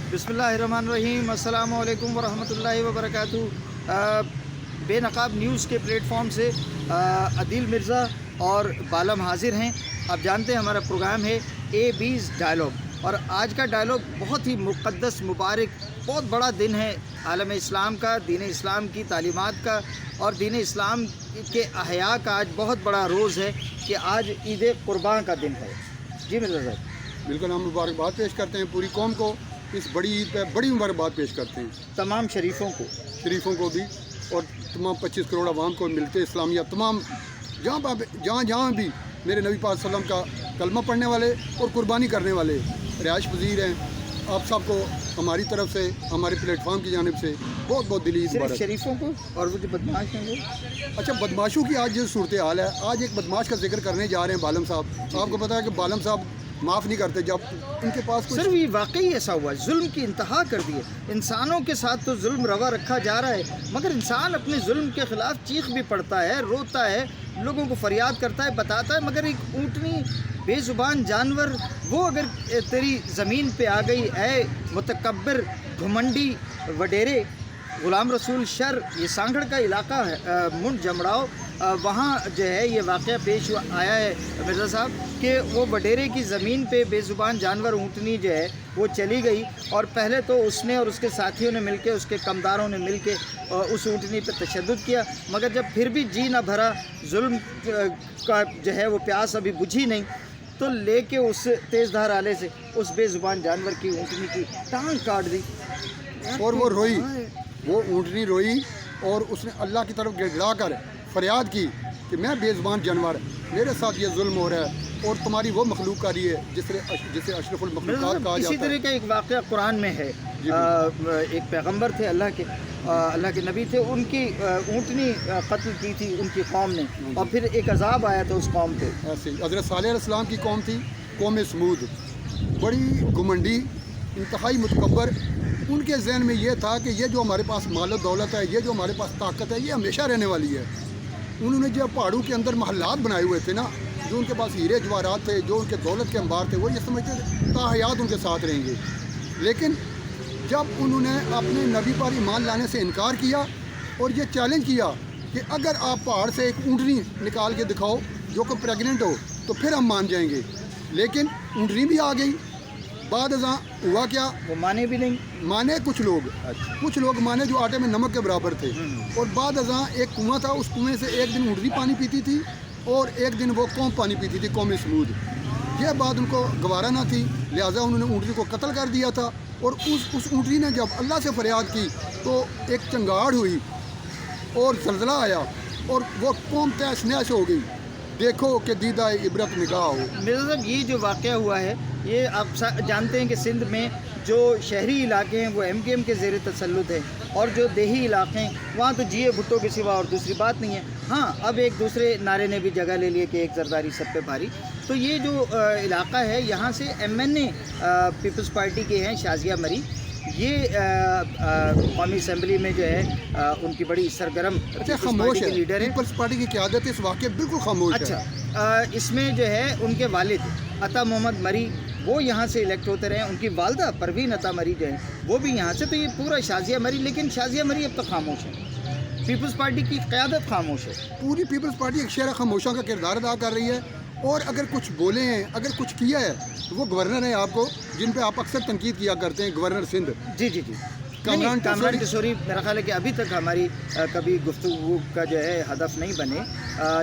बिस्मिल्लाहिर्रहमानिर्रहीम, अस्सलामु अलैकुम वरहमतुल्लाहि वबरकातुहू। बे नकाब न्यूज़ के प्लेटफॉर्म से अदील मिर्ज़ा और बालम हाजिर हैं। आप जानते हैं हमारा प्रोग्राम है AB's डायलॉग, और आज का डायलॉग बहुत ही मुक़द्दस मुबारक, बहुत बड़ा दिन है आलम इस्लाम का, दीन इस्लाम की तालीमात का और दीन इस्लाम के अहया का। आज बहुत बड़ा रोज़ है कि आज ईद कुर्बान का दिन है। जी मिर्ज़ा साहब, बिल्कुल, हम मुबारकबाद पेश करते हैं पूरी कौम को, इस बड़ी ईद पर बड़ी मुबारकबाद पेश करते हैं तमाम शरीफों को भी और तमाम 25 करोड़ आवाम को मिलते इस्लामिया, तमाम जहाँ भी मेरे नबी पाक सल्लल्लाहु अलैहि वसल्लम का कलमा पढ़ने वाले और कुर्बानी करने वाले रिहाइश पजीर हैं। आप सबको हमारी तरफ से, हमारे प्लेटफॉर्म की जानिब से बहुत बहुत दिली मुबारक। शरीफों को और वो जो बदमाश हैं वो, अच्छा, बदमाशों की आज जो सूरत हाल है, आज एक बदमाश का जिक्र करने जा रहे हैं बालम साहब। आपको पता है कि बालम साहब माफ़ नहीं करते जब इनके पास कुछ। सिर्फ ये वाकई ऐसा हुआ, जुल्म की इंतहा कर दी है। इंसानों के साथ तो जुल्म रवा रखा जा रहा है, मगर इंसान अपने जुल्म के ख़िलाफ़ चीख भी पड़ता है, रोता है, लोगों को फरियाद करता है, बताता है। मगर एक ऊँटनी बेज़ुबान जानवर, वो अगर तेरी ज़मीन पे आ गई, ऐ मुतकब्बिर घुमंडी वडेरे, ग़ुलाम रसूल शर, ये सांगड़ का इलाका है, मुंड जमड़ाओ, वहाँ जो है ये वाक़या पेश आया है मिर्ज़ा साहब कि वो वडेरे की ज़मीन पे बेज़ुबान जानवर ऊँटनी जो है वो चली गई, और पहले तो उसने और उसके साथियों ने मिलके, उसके कमदारों ने मिलके उस ऊँटनी पे तशद्दुद किया। मगर जब फिर भी जी ना भरा, जुल्म का जो है वो प्यास अभी बुझी नहीं, तो लेके उस तेज़धार आले से उस बेज़ुबान जानवर की ऊँटनी की टांग काट दी और वो रोई, वो ऊँटनी रोई और उसने अल्लाह की तरफ गिड़गिड़ा कर फरियाद की कि मैं बेज़ुबान जानवर, मेरे साथ ये जुल्म हो रहा है और तुम्हारी वो मखलूक कारी है जिसे अशरफुल मखलूकात कहा जाता है। इसी तरह का एक वाक़या कुरान में है। एक पैगंबर थे, अल्लाह के नबी थे, उनकी ऊँटनी कत्ल की थी उनकी कौम ने, और फिर एक अजाब आया था उस कौम पे। ऐसे हज़रत सालेह अलैहिस्सलाम की कौम थी, कौम समूद, बड़ी घुमंडी, इंतहाई मुतकब्बर। उनके जहन में ये था कि ये जो हमारे पास माल दौलत है, ये जो हमारे पास ताकत है, ये हमेशा रहने वाली है। उन्होंने जो पहाड़ों के अंदर महल्लात बनाए हुए थे ना, जो उनके पास हीरे जवाहरात थे, जो उनके दौलत के अंबार थे, वो ये समझते थे ताहयात उनके साथ रहेंगे। लेकिन जब उन्होंने अपने नबी पर ईमान लाने से इनकार किया और ये चैलेंज किया कि अगर आप पहाड़ से एक ऊँटनी निकाल के दिखाओ जो कि प्रेगनेंट हो तो फिर हम मान जाएंगे, लेकिन ऊँटनी भी आ गई। बाद हुआ क्या, वो माने भी नहीं। माने कुछ लोग, कुछ लोग माने जो आटे में नमक के बराबर थे। और बाद एक कुआं था, उस कुएं से एक दिन ऊँटनी पानी पीती थी और एक दिन वो कौम पानी पीती थी, कौम समूद। यह बात उनको गवारा ना थी, लिहाजा उन्होंने ऊँटनी को कत्ल कर दिया था। और उस ऊँटनी ने जब अल्लाह से फरियाद की तो एक चंगाड़ हुई और जलजला आया और वो कौम तहस नहस हो गई। देखो कि दीदा इबरत निगाह हो। मेरा साहब, ये जो वाक़या हुआ है, ये आप जानते हैं कि सिंध में जो शहरी इलाके हैं वो MKM के ज़ेर तसल्लुत है, और जो देही इलाके हैं वहाँ तो जिए भुट्टो के सिवा और दूसरी बात नहीं है। हाँ, अब एक दूसरे नारे ने भी जगह ले लिए कि एक जरदारी सब पे भारी। तो ये जो इलाका है, यहाँ से MNA पीपल्स पार्टी के हैं शाजिया मरी, ये कौमी असम्बली में जो है उनकी बड़ी सरगर्म खामोश है, लीडर है। पीपल्स पार्टी की क़यादत इस वाक़े बिल्कुल खामोश है। अच्छा, इसमें जो है उनके वालिद अता मोहम्मद मरी, वो यहाँ से इलेक्ट होते रहे। उनकी वालदा परवीन अता मरी जो है वो भी यहाँ से। तो ये पूरा शाजिया मरी, लेकिन शाजिया मरी अब तक खामोश है, पीपल्स पार्टी की क़यादत खामोश है। पूरी पीपल्स पार्टी एक शेर खामोशा का किरदार अदा कर रही है, और अगर कुछ बोले हैं, अगर कुछ किया है तो वो गवर्नर है आपको, जिन पे आप अक्सर तनकीद किया करते हैं, गवर्नर सिंध। जी जी जी, कामरान टिसोरी मेरा ख्याल है कि अभी तक हमारी कभी गुफ्तगू का जो है हदफ नहीं बने,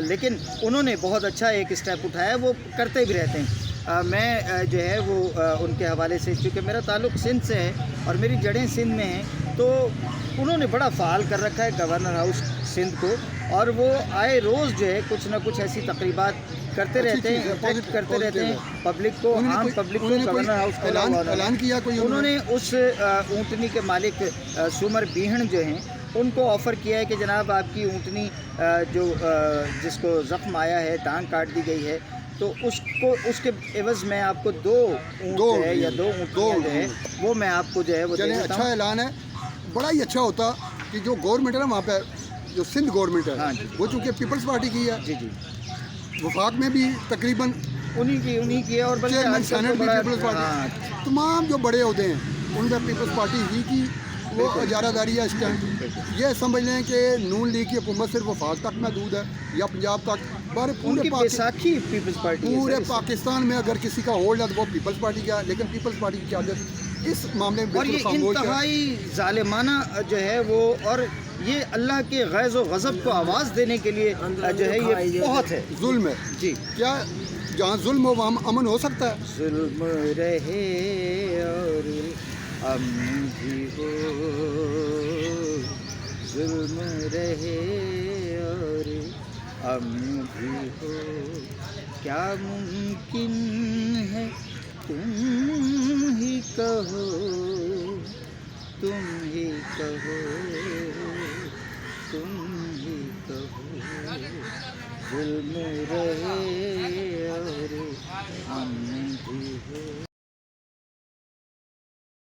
लेकिन उन्होंने बहुत अच्छा एक स्टेप उठाया, वो करते भी रहते हैं। मैं जो है वो उनके हवाले से, चूँकि मेरा ताल्लुक़ सिंध से है और मेरी जड़ें सिंध में हैं, तो उन्होंने बड़ा फ़ाल कर रखा है गवर्नर हाउस सिंध को, और वो आए रोज़ जो है कुछ ना कुछ ऐसी तकरीबात करते रहते हैं, इंटरेक्ट करते रहते हैं पब्लिक को, आम पब्लिक को। गवर्नर हाउस का ऐलान किया कोई, उन्होंने उस ऊँटनी के मालिक सुमर बीहण जो हैं उनको ऑफ़र किया है कि जनाब आपकी ऊँटनी जो जिसको ज़ख्म आया है, टांग काट दी गई है, तो उसके एवज़ में आपको दो ऊँट है या दो ऊँटनियाँ जो है वो मैं आपको जो है वो दे देता हूं। अच्छा ऐलान है, बड़ा ही अच्छा होता कि जो गवर्नमेंट है ना वहाँ पे, जो सिंध गवर्नमेंट है, हाँ, वो चूँकि पीपल्स पार्टी की है। जी जी, वफाक में भी तकरीबन उन्हीं की है, और चेयरमैन सेनेट भी पीपल्स पार्टी, तमाम जो बड़े होते हैं ان میں پیپلز پارٹی ہی کی وہ اجارہ داری ہے اس ٹائم. یہ سمجھ لیں کہ نون لیگ کی حکومت صرف وفاق تک محدود ہے یا پنجاب تک. ان پورے کی بیساکھی پیپلز پارٹی ہے پورے سر. پاکستان میں اگر کسی کا ہولڈ ہے تو وہ پیپلز پارٹی کا ہے. لیکن پیپلز پارٹی کی قیادت اس معاملے میں اور بالکل یہ خاموش ہے. انتہائی ظالمانہ جو ہے وہ، اور یہ اللہ کے غیظ و غضب کو آواز دینے کے لیے جو ہے یہ بہت ہے. ظلم ہے. جی کیا جہاں ظلم ہو وہاں امن ہو سکتا ہے؟ ظلم رہے اور امن بھی ہو، ظلم رہے اور امن بھی ہو، کیا ممکن ہے تم ہی کہو، تم ہی کہو، تم ہی کہو، ظلم رہے اور امن